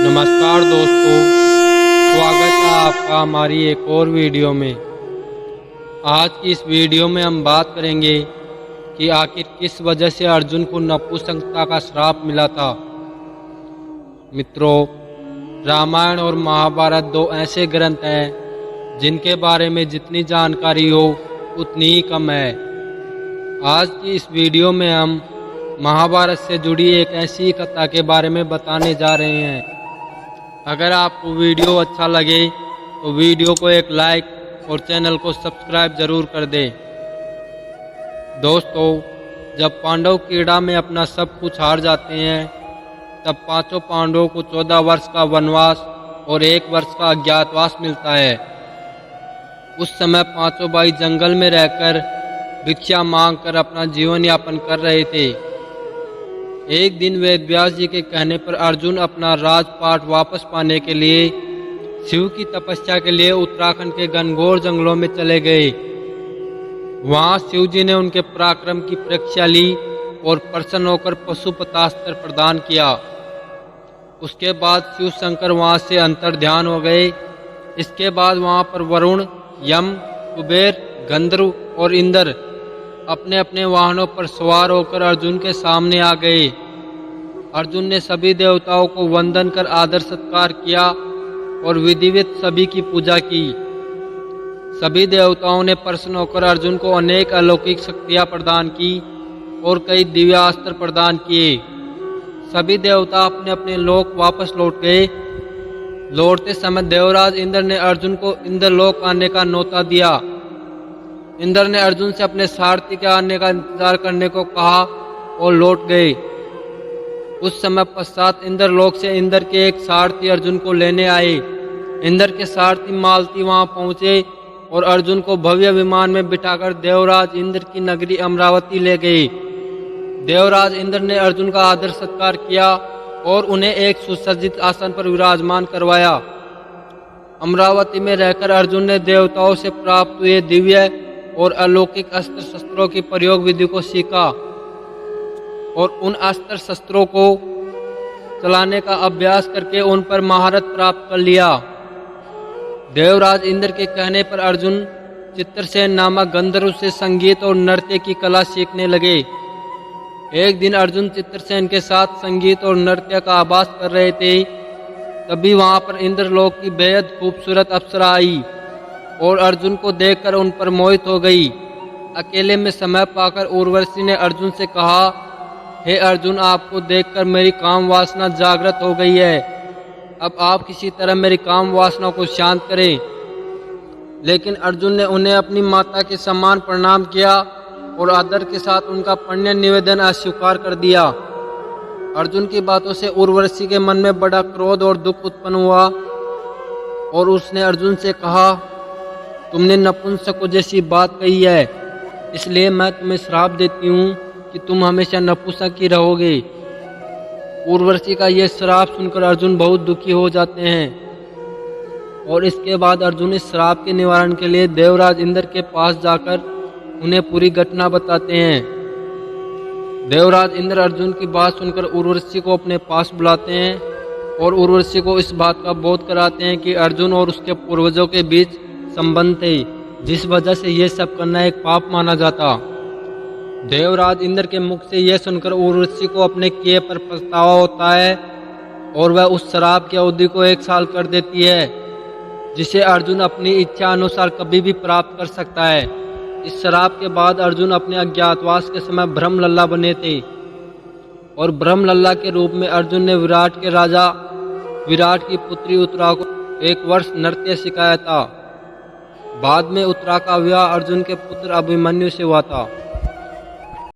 नमस्कार दोस्तों, स्वागत है आपका हमारी एक और वीडियो में। आज की इस वीडियो में हम बात करेंगे कि आखिर किस वजह से अर्जुन को नपुंसकता का श्राप मिला था। मित्रों, रामायण और महाभारत दो ऐसे ग्रंथ हैं जिनके बारे में जितनी जानकारी हो उतनी ही कम है। आज की इस वीडियो में हम महाभारत से जुड़ी एक ऐसी कथा के बारे में बताने जा रहे हैं। अगर आपको वीडियो अच्छा लगे तो वीडियो को एक लाइक और चैनल को सब्सक्राइब जरूर कर दें। दोस्तों, जब पांडव क्रीड़ा में अपना सब कुछ हार जाते हैं तब पांचों पांडवों को 14 वर्ष का वनवास और 1 वर्ष का अज्ञातवास मिलता है। उस समय पांचों भाई जंगल में रहकर भिक्षा मांगकर अपना जीवन यापन कर रहे थे। एक दिन वेद व्यास जी के कहने पर अर्जुन अपना राजपाट वापस पाने के लिए शिव की तपस्या के लिए उत्तराखंड के घनघोर जंगलों में चले गए। वहां शिव जी ने उनके पराक्रम की परीक्षा ली और प्रसन्न होकर पशुपतास्त्र प्रदान किया। उसके बाद शिव शंकर वहां से अंतर्ध्यान हो गए। इसके बाद वहां पर वरुण, यम, कुबेर, गंधर्व और इंद्र अपने अपने वाहनों पर सवार होकर अर्जुन के सामने आ गए। अर्जुन ने सभी देवताओं को वंदन कर आदर सत्कार किया और विधिवत सभी की पूजा की। सभी देवताओं ने प्रसन्न होकर अर्जुन को अनेक अलौकिक शक्तियां प्रदान की और कई दिव्यास्त्र प्रदान किए। सभी देवता अपने अपने लोक वापस लौट गए। लौटते समय देवराज इंद्र ने अर्जुन को इंद्रलोक आने का न्योता दिया। इंद्र ने अर्जुन से अपने सारथी के आने का इंतजार करने को कहा और लौट गए। उस समय पश्चात इंद्रलोक से इंद्र के एक सारथी अर्जुन को लेने आए। इंद्र के सारथी मालती वहां पहुंचे और अर्जुन को भव्य विमान में बिठाकर देवराज इंद्र की नगरी अमरावती ले गए। देवराज इंद्र ने अर्जुन का आदर सत्कार किया और उन्हें एक सुसज्जित आसन पर विराजमान करवाया। अमरावती में रहकर अर्जुन ने देवताओं से प्राप्त हुए दिव्य और अलौकिक अस्त्र शस्त्रों की प्रयोग विधि को सीखा और उन अस्त्र शस्त्रों को चलाने का अभ्यास करके उन पर महारत प्राप्त कर लिया। देवराज इंद्र के कहने पर अर्जुन चित्रसेन नामक गंधर्व से संगीत और नृत्य की कला सीखने लगे। एक दिन अर्जुन चित्रसेन के साथ संगीत और नृत्य का अभ्यास कर रहे थे। तभी वहां पर इंद्रलोक की बेहद खूबसूरत अप्सरा आई और अर्जुन को देखकर उन पर मोहित हो गई। अकेले में समय पाकर उर्वशी ने अर्जुन से कहा, हे अर्जुन, आपको देखकर मेरी काम वासना जागृत हो गई है। अब आप किसी तरह मेरी काम वासना को शांत करें। लेकिन अर्जुन ने उन्हें अपनी माता के समान प्रणाम किया और आदर के साथ उनका पुण्य निवेदन अस्वीकार कर दिया। अर्जुन की बातों से उर्वशी के मन में बड़ा क्रोध और दुख उत्पन्न हुआ और उसने अर्जुन से कहा, तुमने नपुंसकों जैसी बात कही है, इसलिए मैं तुम्हें श्राप देती हूँ कि तुम हमेशा नपुंसक ही रहोगे। उर्वशी का यह श्राप सुनकर अर्जुन बहुत दुखी हो जाते हैं और इसके बाद अर्जुन इस श्राप के निवारण के लिए देवराज इंद्र के पास जाकर उन्हें पूरी घटना बताते हैं। देवराज इंद्र अर्जुन की बात सुनकर उर्वशी को अपने पास बुलाते हैं और उर्वशी को इस बात का बोध कराते हैं कि अर्जुन और उसके पूर्वजों के बीच संबंध थे, जिस वजह से यह सब करना एक पाप माना जाता। देवराज इंद्र के मुख से यह सुनकर उर्वशी को अपने किए पर पछतावा होता है और वह उस श्राप की अवधि को 1 साल कर देती है, जिसे अर्जुन अपनी इच्छा अनुसार कभी भी प्राप्त कर सकता है। इस श्राप के बाद अर्जुन अपने अज्ञातवास के समय ब्रह्मलल्ला बने थे और ब्रह्मलल्ला के रूप में अर्जुन ने विराट के राजा विराट की पुत्री उत्तरा को 1 वर्ष नृत्य सिखाया था। बाद में उत्तरा का विवाह अर्जुन के पुत्र अभिमन्यु से हुआ था।